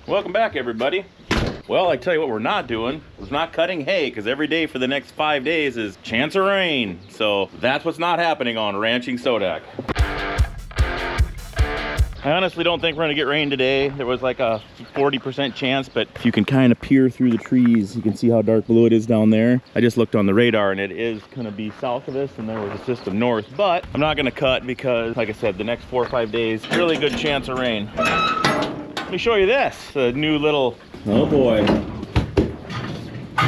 Welcome back, everybody. Well, I tell you what we're not doing is not cutting hay, because every day for the next 5 days is chance of rain. So that's what's not happening on Ranching Sodak. I honestly don't think we're gonna get rain today. There was like a 40% chance, but if you can kind of peer through the trees, you can see how dark blue it is down there. I just looked on the radar and it is gonna be south of us, and there was a system north, but I'm not gonna cut because, like I said, the next 4 or 5 days, really good chance of rain. Let me show you this, a new little, oh boy.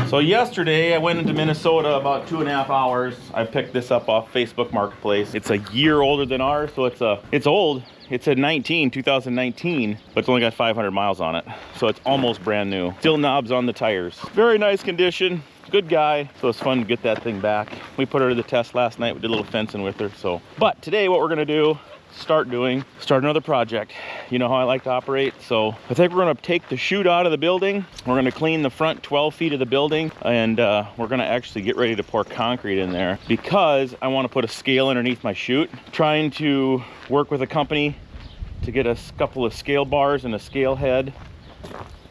So yesterday I went into Minnesota about 2.5 hours. I picked this up off Facebook Marketplace. It's a year older than ours, so it's old. It's a 2019, but it's only got 500 miles on it. So it's almost brand new. Still knobs on the tires. Very nice condition, good guy. So it's fun to get that thing back. We put her to the test last night. We did a little fencing with her. But today what we're gonna do, start another project. You know how I like to operate. So I think we're gonna take the chute out of the building. We're gonna clean the front 12 feet of the building, and we're gonna actually get ready to pour concrete in there because I want to put a scale underneath my chute. Trying to work with a company to get a couple of scale bars and a scale head,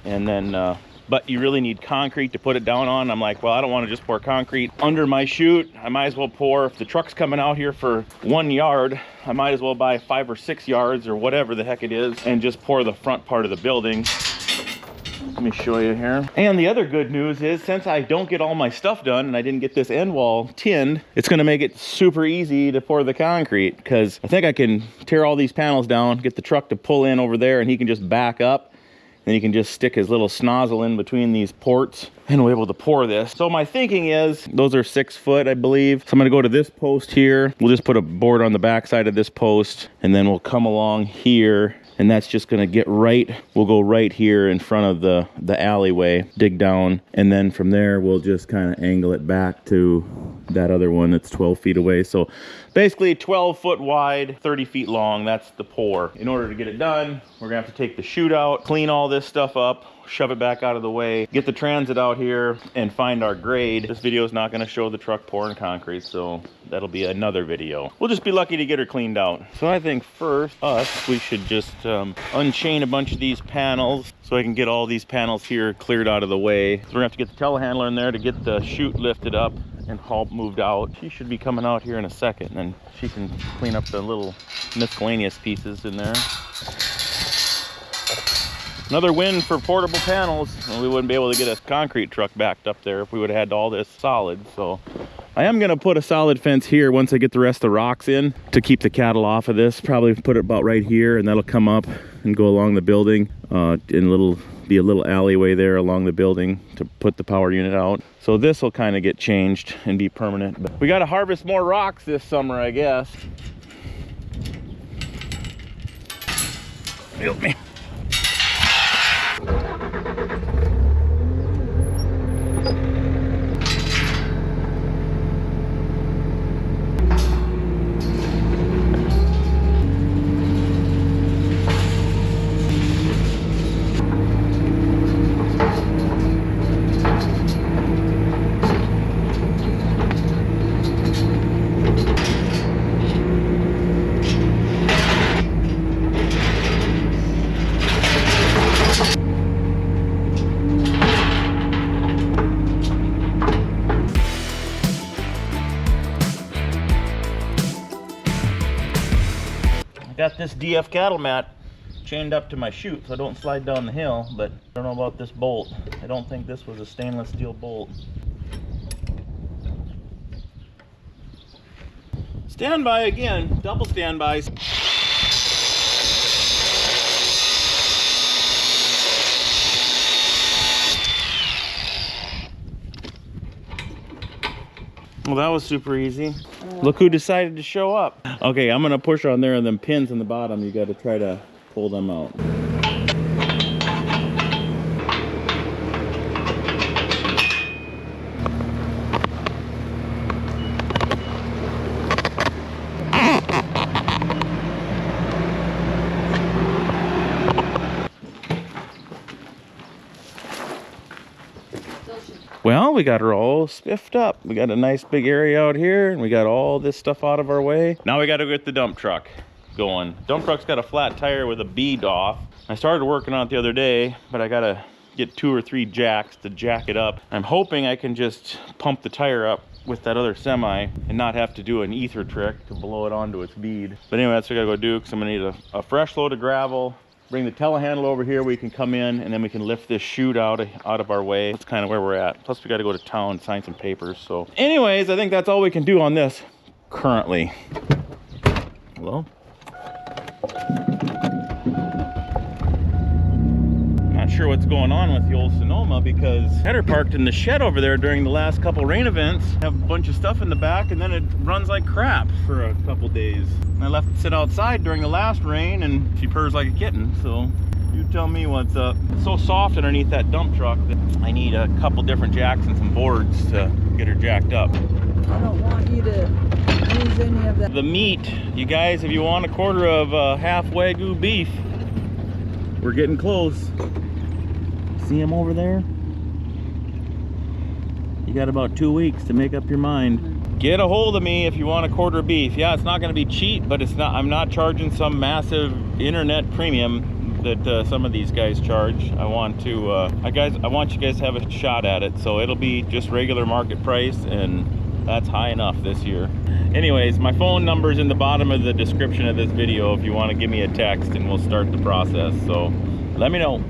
and then but you really need concrete to put it down on. I'm like, well, I don't want to just pour concrete under my chute. I might as well pour, if the truck's coming out here for 1 yard, I might as well buy 5 or 6 yards or whatever the heck it is and just pour the front part of the building. Let me show you here. And the other good news is, since I don't get all my stuff done and I didn't get this end wall tinned, it's gonna make it super easy to pour the concrete, because I think I can tear all these panels down, get the truck to pull in over there, and he can just back up. Then he can just stick his little snozzle in between these ports and we're able to pour this. So my thinking is, those are 6 foot, I believe. So I'm gonna go to this post here. We'll just put a board on the back side of this post, and then we'll come along here, and that's just gonna get right, we'll go right here in front of the alleyway, dig down, and then from there we'll just kind of angle it back to that other one that's 12 feet away. So basically 12 foot wide, 30 feet long, that's the pour. In order to get it done, we're gonna have to take the chute out, clean all this stuff up, shove it back out of the way, get the transit out here, and find our grade. This video is not gonna show the truck pouring concrete, so that'll be another video. We'll just be lucky to get her cleaned out. So I think first, we should just unchain a bunch of these panels so I can get all these panels here cleared out of the way. So we're gonna have to get the telehandler in there to get the chute lifted up and haul moved out. She should be coming out here in a second, and she can clean up the little miscellaneous pieces in there. Another win for portable panels. Well, we wouldn't be able to get a concrete truck backed up there if we would have had all this solid. So I am gonna put a solid fence here once I get the rest of the rocks in to keep the cattle off of this. Probably put it about right here, and that'll come up and go along the building, and be a little alleyway there along the building to put the power unit out. So this will kind of get changed and be permanent. But we got to harvest more rocks this summer, I guess. Help me. Got this DF cattle mat chained up to my chute so I don't slide down the hill, but I don't know about this bolt. I don't think this was a stainless steel bolt. Standby again, double standbys. Well, that was super easy. Look who decided to show up. Okay, I'm gonna push on there, and them pins in the bottom, you gotta try to pull them out. Well, we got her all spiffed up. We got a nice big area out here, and we got all this stuff out of our way. Now we got to get the dump truck going. Dump truck's got a flat tire with a bead off, I started working on it the other day, but I gotta get 2 or 3 jacks to jack it up. I'm hoping I can just pump the tire up with that other semi and not have to do an ether trick to blow it onto its bead. But anyway, that's what I gotta go do, because I'm gonna need a fresh load of gravel, bring the telehandle over here where we can come in, and then we can lift this chute out of our way. That's kind of where we're at. Plus we gotta go to town and sign some papers. So anyways, I think that's all we can do on this currently. Hello? Not sure what's going on with the old Sonoma, because I had her parked in the shed over there during the last couple rain events. Have a bunch of stuff in the back, and then it runs like crap for a couple days. And I left it sit outside during the last rain, and she purrs like a kitten. So you tell me what's up. It's so soft underneath that dump truck that I need a couple different jacks and some boards to get her jacked up. I don't want you to lose any of that. The meat, you guys, if you want a quarter of half Wagyu beef, we're getting close. See him over there? You got about 2 weeks to make up your mind. Get a hold of me if you want a quarter of beef. Yeah, it's not going to be cheap, but it's not. I'm not charging some massive internet premium that some of these guys charge. I want to, I want you guys to have a shot at it. So it'll be just regular market price, and that's high enough this year. Anyways, my phone number is in the bottom of the description of this video if you want to give me a text, and we'll start the process. So let me know.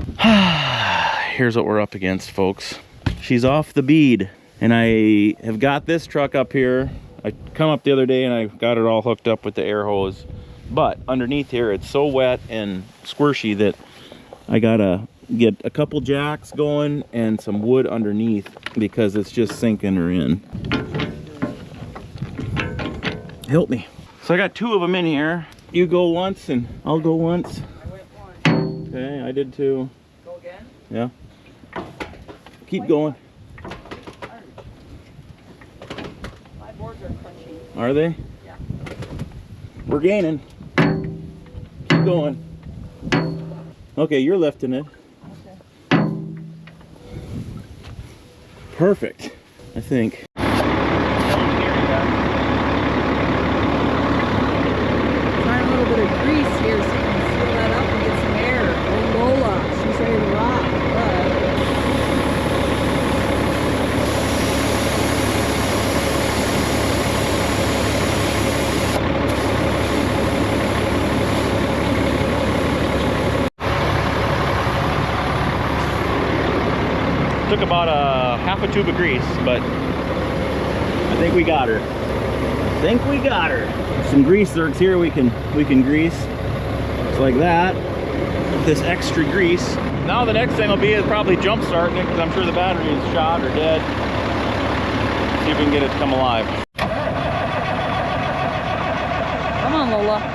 Here's what we're up against, folks. She's off the bead, and I have got this truck up here. I come up the other day and I got it all hooked up with the air hose, but underneath here it's so wet and squishy that I gotta get a couple jacks going and some wood underneath, because it's just sinking her in. Help me. So I got 2 of them in here. You go once and I'll go once. I went once. Okay, I did too. Go again? Yeah. Keep going. My boards are crunchy. Are they? Yeah. We're gaining. Keep going. Okay, you're lifting it. Okay. Perfect, I think. Try a little bit of grease here so you can seal that up and get some air. Oh, Lola, she's ready to rock. Took about half a tube of grease, but I think we got her. Some grease zerks here we can grease. Just like that. With this extra grease. Now the next thing will be is probably jump starting it, because I'm sure the battery is shot or dead. See if we can get it to come alive. Come on, Lola.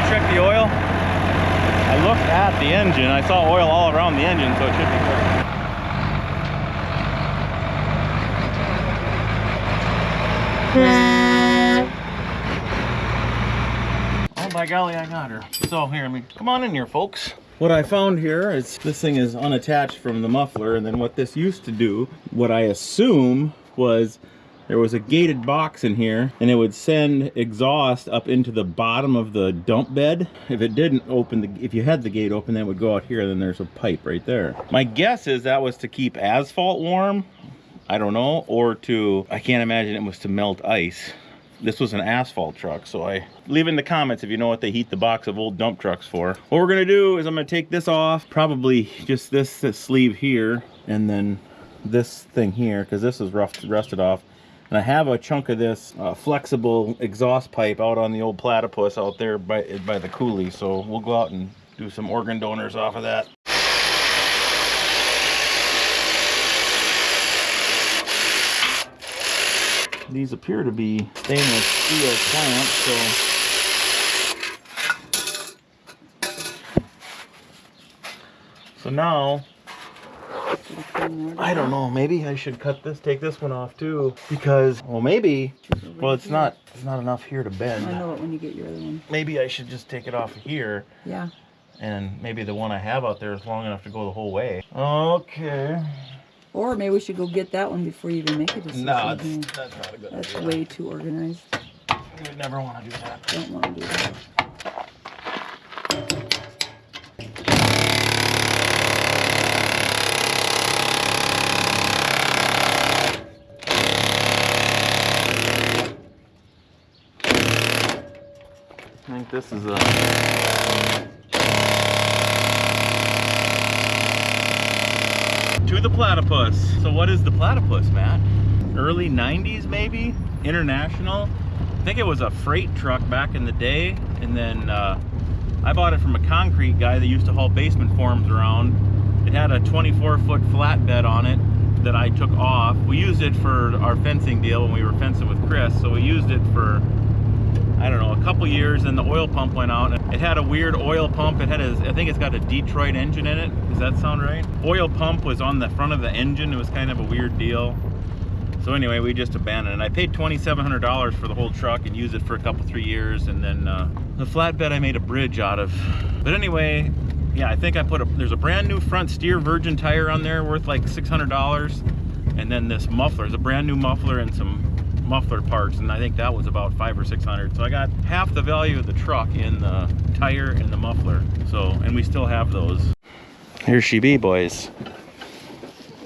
Check the oil. I looked at the engine. I saw oil all around the engine, so it should be good. Oh by golly, I got her. So here, come on in here, folks. What I found here is this thing is unattached from the muffler, and then what this used to do, what I assume was there was a gated box in here, and it would send exhaust up into the bottom of the dump bed. If it didn't open, if you had the gate open, that would go out here, then there's a pipe right there. My guess is that was to keep asphalt warm. I don't know, or I can't imagine it was to melt ice. This was an asphalt truck, so leave in the comments if you know what they heat the box of old dump trucks for. What we're gonna do is I'm gonna take this off, probably just this sleeve here, and then this thing here, because this is rusted off. And I have a chunk of this flexible exhaust pipe out on the old platypus out there by the coulee. So we'll go out and do some organ donors off of that. These appear to be stainless steel clamps. So now, I don't know, maybe I should take this one off too, because, well, it's not enough here to bend. I know it when you get your other one. Maybe I should just take it off of here. Yeah. And maybe the one I have out there is long enough to go the whole way. Okay. Or maybe we should go get that one before you even make a decision. No, that's not a good That's idea. way too organized. You would never want to do that. Don't want to do that. I think this is a... To the platypus. So what is the platypus, Matt? Early 90s maybe? International? I think it was a freight truck back in the day. And then I bought it from a concrete guy that used to haul basement forms around. It had a 24-foot flatbed on it that I took off. We used it for our fencing deal when we were fencing with Chris. So we used it for, I don't know, a couple years, and the oil pump went out. It had a weird oil pump. It had I think it's got a Detroit engine in it. Does that sound right? Oil pump was on the front of the engine. It was kind of a weird deal. So anyway, we just abandoned it. I paid $2,700 for the whole truck and used it for a couple, 3 years. And then the flatbed I made a bridge out of. But anyway, yeah, I think I put there's a brand new front steer virgin tire on there worth like $600. And then this muffler is a brand new muffler and some muffler parts, and I think that was about $500 or $600. So I got half the value of the truck in the tire and the muffler. So, and we still have those. Here she be, boys.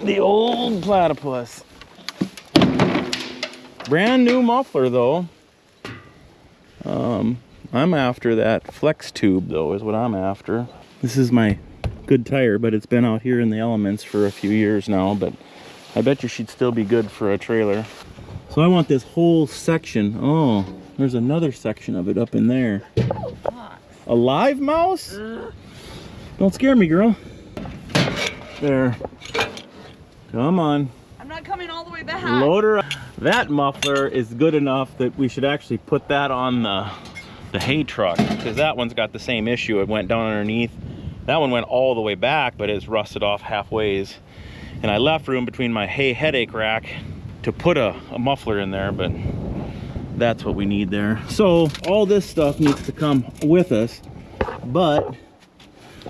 The old platypus. Brand new muffler though. I'm after that flex tube though, is what I'm after. This is my good tire, but it's been out here in the elements for a few years now, but I bet you she'd still be good for a trailer. So I want this whole section. Oh, there's another section of it up in there. A live mouse? Don't scare me, girl. There. Come on. I'm not coming all the way back. Load her up. That muffler is good enough that we should actually put that on the hay truck, because that one's got the same issue. It went down underneath. That one went all the way back, but it's rusted off halfways. And I left room between my hay headache rack to put a muffler in there, but that's what we need there. So all this stuff needs to come with us, but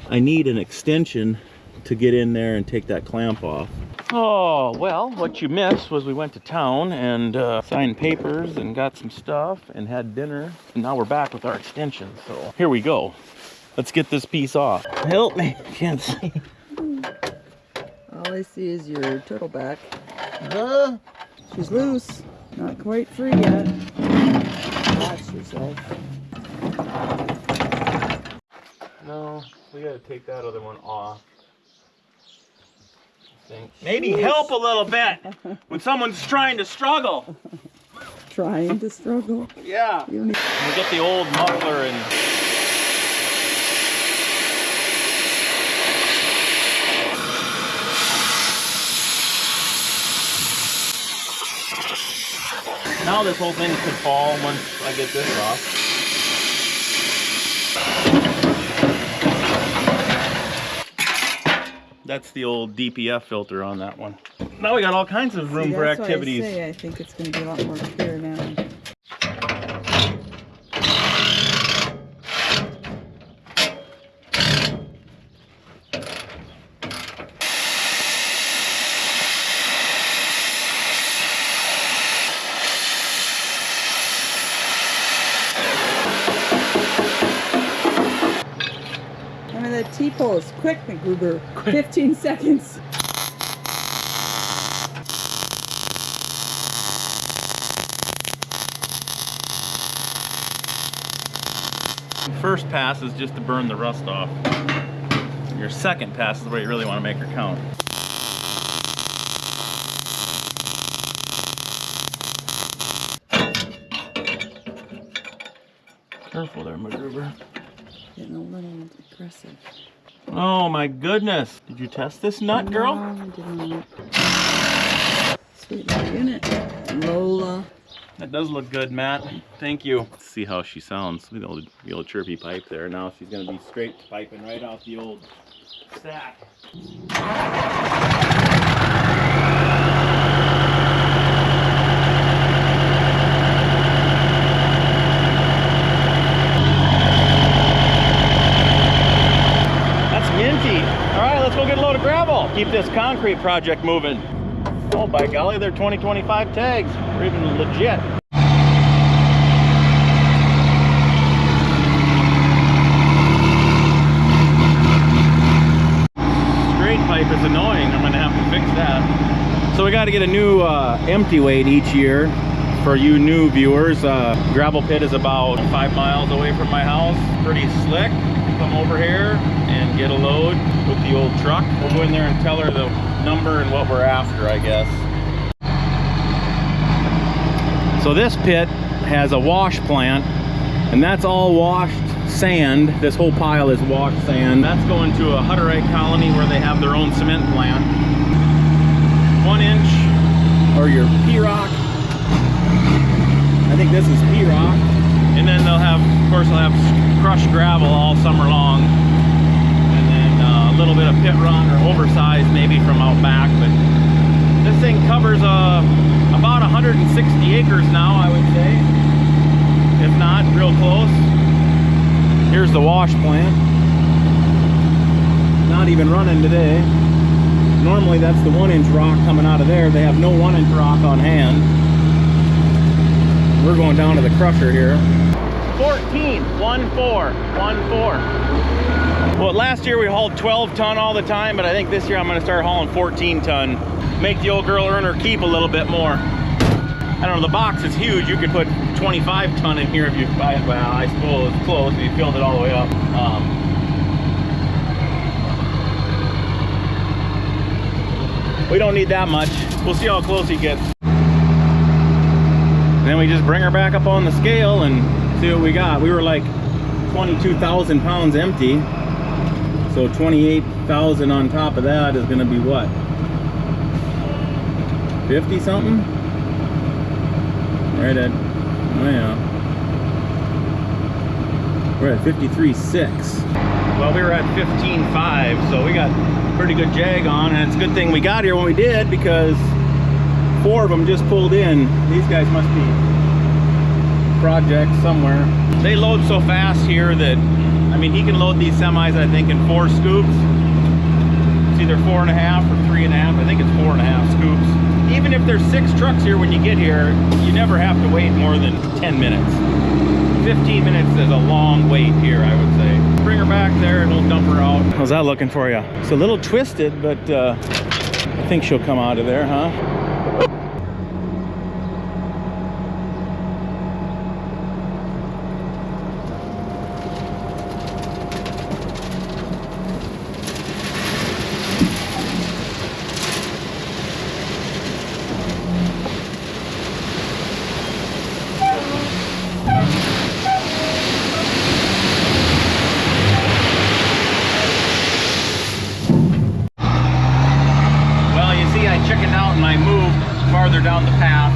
I need an extension to get in there and take that clamp off. Oh, well, what you missed was we went to town and signed papers and got some stuff and had dinner. And now we're back with our extension. So here we go. Let's get this piece off. Help me. Can't see. All I see is your turtleback. She's loose. Not quite free yet. Watch yourself. No, we gotta take that other one off. Maybe help a little bit when someone's trying to struggle. Trying to struggle. Yeah. You need We'll get the old muffler and... Now this whole thing could fall once I get this off. That's the old DPF filter on that one. Now we got all kinds of room for activities. That's why I think it's going to be a lot more clear now. The T-pose, quick, McGruber. 15 seconds. First pass is just to burn the rust off. Your second pass is where you really want to make her count. Careful there, McGruber. Getting a little aggressive. Oh my goodness. Did you test this nut, girl? No, I did not. Sweet little unit. Lola. That does look good, Matt. Thank you. Let's see how she sounds. Look at the old chirpy pipe there. Now she's going to be straight piping right out the old stack. Minty. All right, let's go get a load of gravel. Keep keep this concrete project moving. Oh, by golly, they're 2025 tags. They're even legit. Straight pipe is annoying. I'm gonna have to fix that. So we got to get a new empty weight each year. For you new viewers, gravel pit is about 5 miles away from my house. Pretty slick. Come over here and get a load with the old truck. We'll go in there and tell her the number and what we're after, I guess. So this pit has a wash plant, and that's all washed sand. This whole pile is washed sand. That's going to a Hutterite colony where they have their own cement plant. 1 inch, or your P-rock. I think this is P-rock. And then they'll have, of course, they'll have crushed gravel all summer long. And then a little bit of pit run or oversized maybe from out back. But this thing covers about 160 acres now, I would say. If not, real close. Here's the wash plant. Not even running today. Normally that's the 1 inch rock coming out of there. They have no 1 inch rock on hand. We're going down to the crusher here. 14, 1-4. Well, last year we hauled 12 ton all the time, but I think this year I'm gonna start hauling 14 ton. Make the old girl earn her keep a little bit more. I don't know, the box is huge. You could put 25 ton in here if you buy it. Well, I suppose it's close if you filled it all the way up. We don't need that much. We'll see how close he gets. Then we just bring her back up on the scale and see what we got. We were like 22,000 pounds empty. So 28,000 on top of that is gonna be what? 50 something? Right at, oh yeah. We're at 53.6. Well, we were at 15.5, so we got pretty good jag on, and it's a good thing we got here when we did, because 4 of them just pulled in. These guys must be projects somewhere. They load so fast here that, I mean, he can load these semis, I think, in 4 scoops. It's either 4.5 or 3.5. I think it's 4.5 scoops. Even if there's 6 trucks here when you get here, you never have to wait more than 10 minutes. 15 minutes is a long wait here, I would say. Bring her back there and we'll dump her out. How's that looking for you? It's a little twisted, but I think she'll come out of there, huh? Down the path.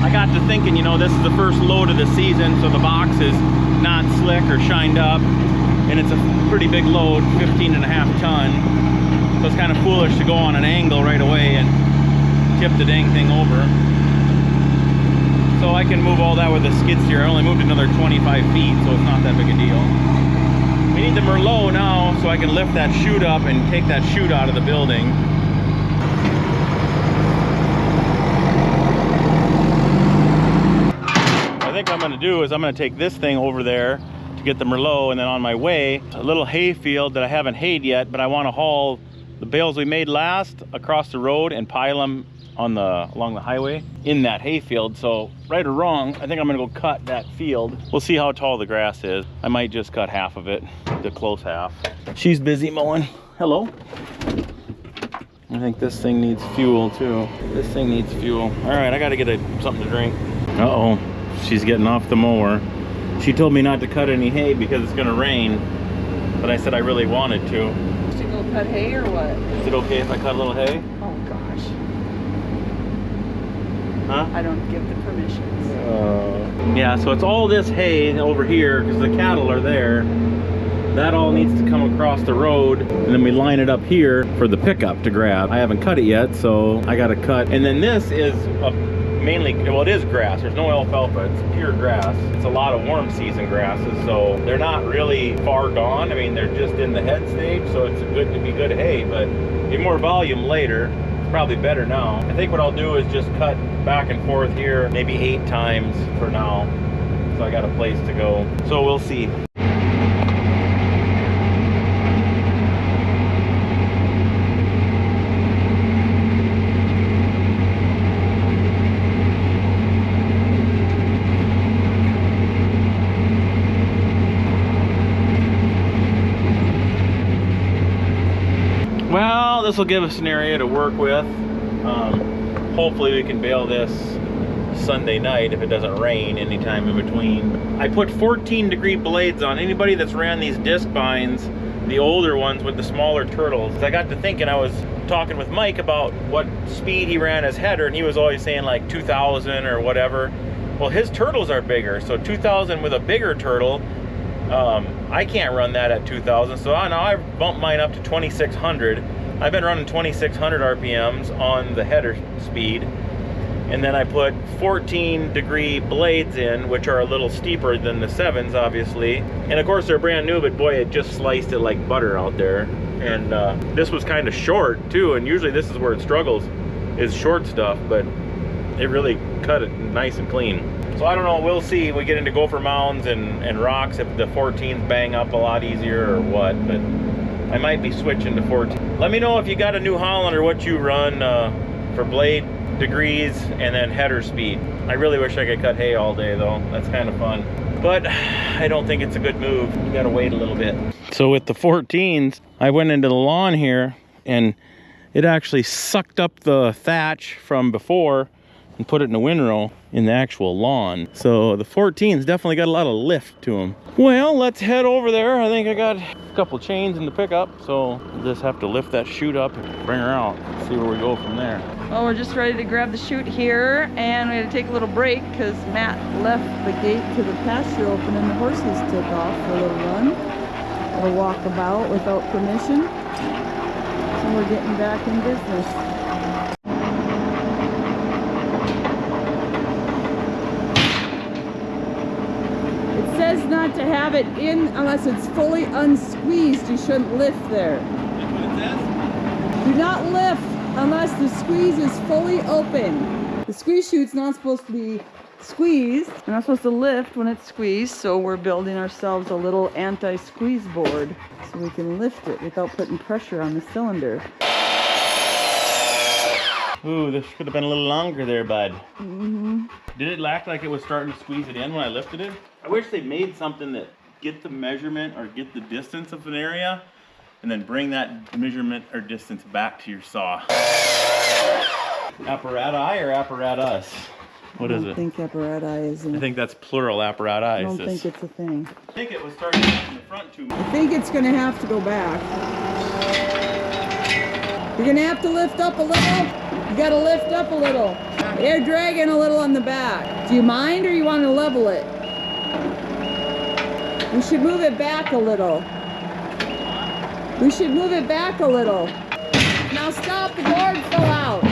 I got to thinking, you know, this is the first load of the season, so the box is not slick or shined up, and it's a pretty big load, 15.5 ton. So it's kind of foolish to go on an angle right away and tip the dang thing over. So I can move all that with a skid steer. I only moved another 25 feet, so it's not that big a deal. We need the Merlot now, so I can lift that chute up and take that chute out of the building. I think I'm going to do is I'm going to take this thing over there to get the Merlot, and then on my way, a little hay field that I haven't hayed yet, but I want to haul the bales we made last across the road and pile them on along the highway in that hay field. So right or wrong, I think I'm going to go cut that field. We'll see how tall the grass is. I might just cut half of it, the close half. She's busy mowing. Hello. I think this thing needs fuel too. This thing needs fuel. All right, I got to get something to drink. Uh-oh. She's getting off the mower. She told me not to cut any hay because it's gonna rain, but I said I really wanted to. Should you go cut hay or what? Is it okay if I cut a little hay? Oh gosh. Huh? I don't give the permissions. Yeah, so it's all this hay over here because the cattle are there. That all needs to come across the road, and then we line it up here for the pickup to grab. I haven't cut it yet, so I gotta cut. And then this is a mainly, well, it is grass. There's no alfalfa, it's pure grass. It's a lot of warm season grasses, so they're not really far gone. I mean, they're just in the head stage, so it's good to be good hay, but get more volume later. It's probably better now. I think what I'll do is just cut back and forth here, maybe 8 times for now. So I got a place to go. So we'll see. Well, this will give us an area to work with. Hopefully we can bale this Sunday night if it doesn't rain anytime in between. I put 14-degree blades on. Anybody that's ran these disc binds, the older ones with the smaller turtles, I got to thinking, I was talking with Mike about what speed he ran his header, and he was always saying like 2,000 or whatever. Well, his turtles are bigger, so 2,000 with a bigger turtle, I can't run that at 2,000, so now I've bumped mine up to 2,600. I've been running 2,600 RPMs on the header speed, and then I put 14-degree blades in, which are a little steeper than the 7s, obviously. And of course they're brand new, but boy, it just sliced it like butter out there. And this was kind of short too, and usually this is where it struggles, is short stuff, but it really cut it nice and clean. So I don't know, we'll see. We get into gopher mounds and rocks if the 14s bang up a lot easier or what, but I might be switching to 14. Let me know if you got a New Holland or what you run for blade degrees and then header speed. I really wish I could cut hay all day though. That's kind of fun. But I don't think it's a good move. You gotta wait a little bit. So with the 14s, I went into the lawn here and it actually sucked up the thatch from before and put it in a windrow in the actual lawn. So the 14's definitely got a lot of lift to them. Well, let's head over there. I think I got a couple chains in the pickup, so we'll just have to lift that chute up and bring her out. See where we go from there. Well, we're just ready to grab the chute here, and we had to take a little break because Matt left the gate to the pasture open and the horses took off for a little run, a walkabout without permission. So we're getting back in business. Says not to have it in unless it's fully unsqueezed. You shouldn't lift there. That's what it says? Do not lift unless the squeeze is fully open. The squeeze chute's not supposed to be squeezed. We're not supposed to lift when it's squeezed, so we're building ourselves a little anti-squeeze board so we can lift it without putting pressure on the cylinder. Ooh, this could have been a little longer there, bud. Mm-hmm. Did it act like it was starting to squeeze it in when I lifted it? I wish they made something that get the measurement or get the distance of an area and then bring that measurement or distance back to your saw. Apparati or apparatus? What is it? I don't think apparati is in. I think that's plural apparatus. I don't think it's a thing. I think it was starting in the front too much. I think it's going to have to go back. You're going to have to lift up a little. You got to lift up a little. You're dragging a little on the back. Do you mind or you want to level it? We should move it back a little. We should move it back a little. Now stop, the board fell out.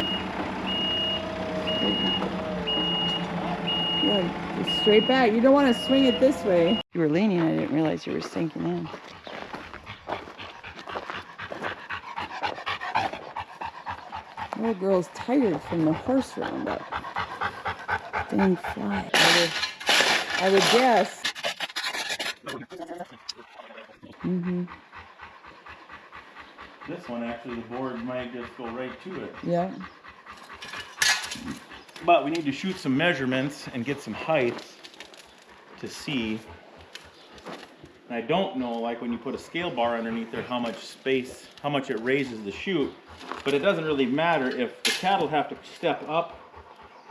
Yeah, just straight back. You don't want to swing it this way. You were leaning, I didn't realize you were sinking in. Little girl's tired from the horse roundup. Dang fly. I would guess. Mm-hmm. This one, actually, the board might just go right to it. Yeah. But we need to shoot some measurements and get some heights to see. And I don't know, like when you put a scale bar underneath there, how much space, how much it raises the chute. But it doesn't really matter if the cattle have to step up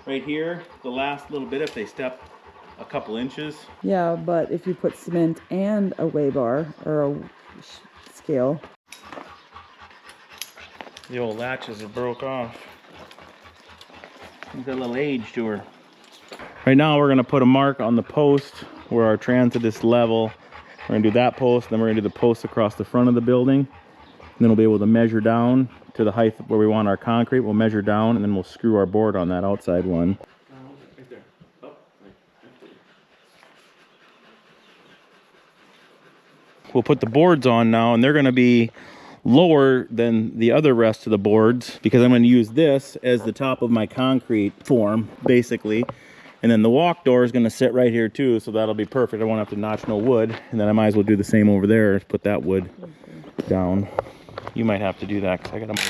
right here, the last little bit, if they step a couple inches. Yeah, but if you put cement and a weigh bar or a scale. The old latches are broke off. There's a little age to her. Right now we're gonna put a mark on the post where our transit is level. We're gonna do that post, then we're gonna do the post across the front of the building. And then we'll be able to measure down to the height where we want our concrete. We'll measure down and then we'll screw our board on that outside one. we'll put the boards on now, and they're going to be lower than the other rest of the boards because I'm going to use this as the top of my concrete form, basically. And then the walk door is going to sit right here too, so that'll be perfect. I won't have to notch no wood, and then I might as well do the same over there, put that wood down. You might have to do that because I got to...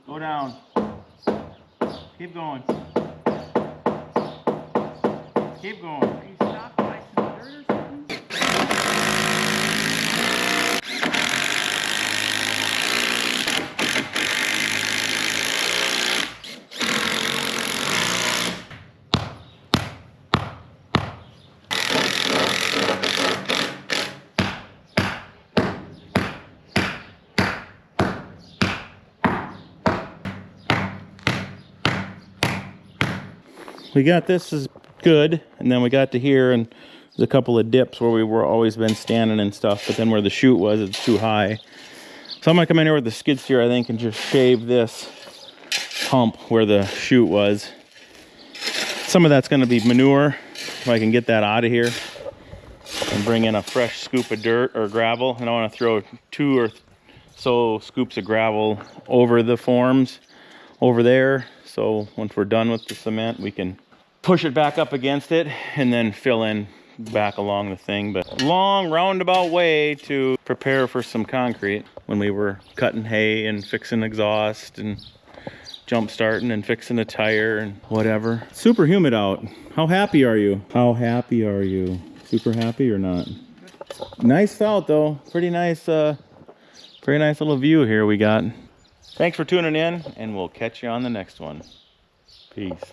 Go down. Keep going. Keep going. Are you stopped by some dirt or something? We got this is good, and then we got to here, and there's a couple of dips where we were always been standing and stuff, but then where the chute was, it's too high. So I'm gonna come in here with the skid steer, I think, and just shave this hump where the chute was. Some of that's gonna be manure, if I can get that out of here, and bring in a fresh scoop of dirt or gravel. And I wanna throw 2 or so scoops of gravel over the forms over there. So once we're done with the cement, we can push it back up against it and then fill in back along the thing. But long roundabout way to prepare for some concrete when we were cutting hay and fixing exhaust and jump starting and fixing a tire and whatever. Super humid out. How happy are you? How happy are you? Super happy or not? Nice felt though. Pretty nice little view here we got. Thanks for tuning in, and we'll catch you on the next one. Peace.